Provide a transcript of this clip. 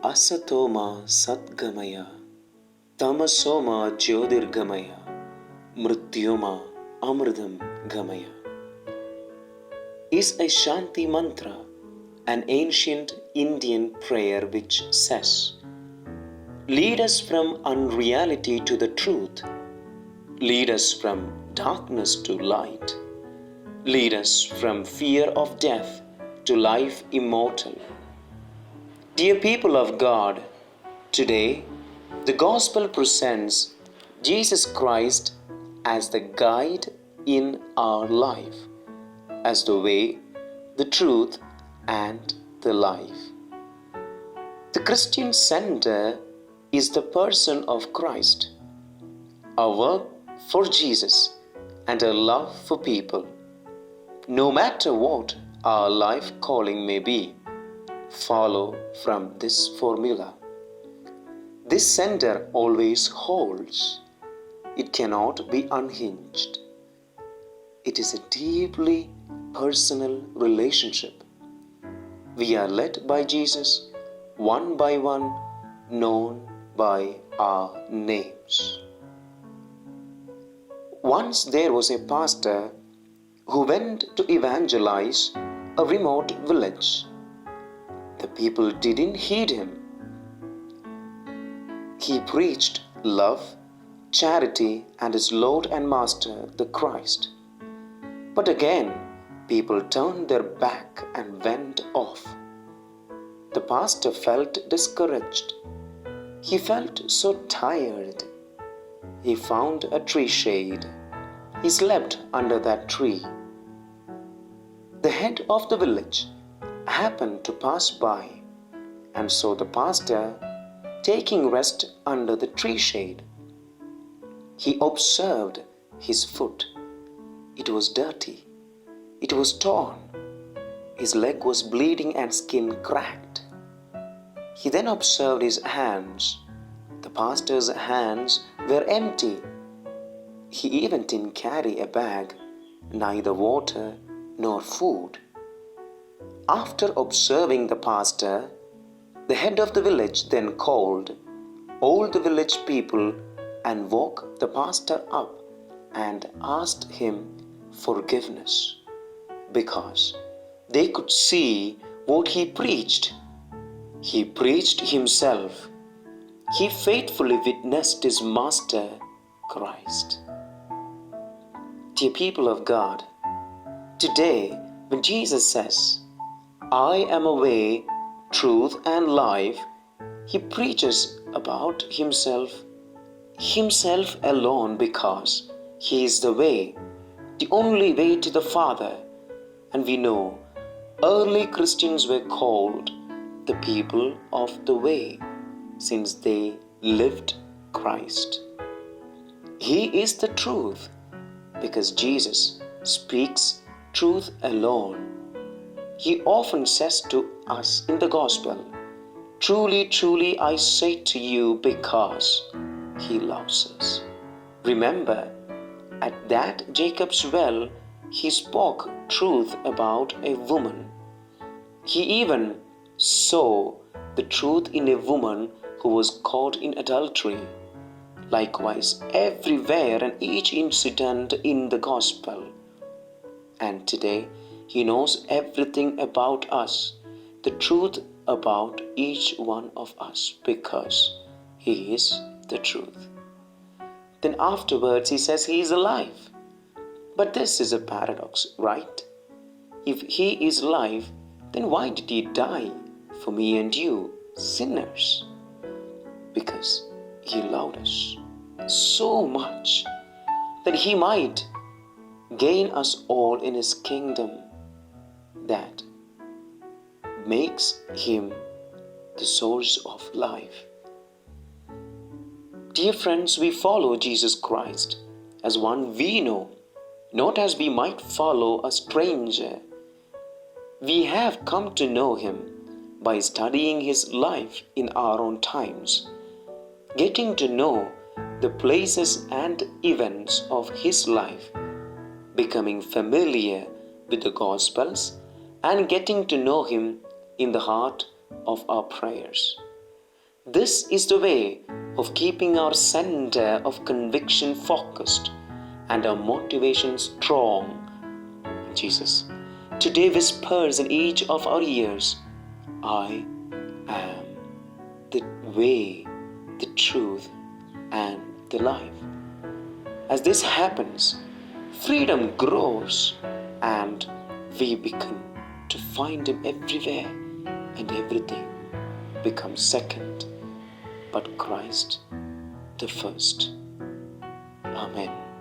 Asatoma Satgamaya, Tamasoma Jyotirgamaya, Mrityoma Amritam Gamaya is a Shanti mantra, an ancient Indian prayer which says, lead us from unreality to the truth, lead us from darkness to light, lead us from fear of death to life immortal. Dear people of God, today the Gospel presents Jesus Christ as the guide in our life, as the way, the truth, and the life. The Christian center is the person of Christ, our work for Jesus, and our love for people. No matter what our life calling may be, follow from this formula. This center always holds. It cannot be unhinged. It is a deeply personal relationship. We are led by Jesus, one by one, known by our names. Once there was a pastor who went to evangelize a remote village. The people didn't heed him. He preached love, charity, and his Lord and Master, the Christ. But again, people turned their back and went off. The pastor felt discouraged. He felt so tired. He found a tree shade. He slept under that tree. The head of the village happened to pass by and saw the pastor taking rest under the tree shade. He observed his foot. It was dirty. It was torn. His leg was bleeding and skin cracked. He then observed his hands. The pastor's hands were empty. He even didn't carry a bag, neither water nor food. After observing the pastor, the head of the village then called all the village people and woke the pastor up and asked him forgiveness, because they could see what he preached. He preached himself. He faithfully witnessed his Master, Christ. Dear people of God, today when Jesus says, I am a way, truth, and life, he preaches about himself alone, because he is the way, the only way to the Father. And we know early Christians were called the people of the way, since they lived Christ. He is the truth, because Jesus speaks truth alone. He often says to us in the Gospel, truly, truly, I say to you, because he loves us. Remember, at that Jacob's well, he spoke truth about a woman. He even saw the truth in a woman who was caught in adultery. Likewise, everywhere and each incident in the Gospel. And today, he knows everything about us, the truth about each one of us, because he is the truth. Then afterwards he says he is alive. But this is a paradox, right? If he is alive, then why did he die for me and you, sinners? Because he loved us so much that he might gain us all in his kingdom. That makes him the source of life. Dear friends, we follow Jesus Christ as one we know, not as we might follow a stranger. We have come to know him by studying his life in our own times, getting to know the places and events of his life, becoming familiar with the Gospels, and getting to know him in the heart of our prayers. This is the way of keeping our center of conviction focused and our motivation strong. Jesus today whispers in each of our ears, I am the way, the truth, and the life. As this happens, freedom grows and we begin to find Him everywhere, and everything becomes second, but Christ the first. Amen.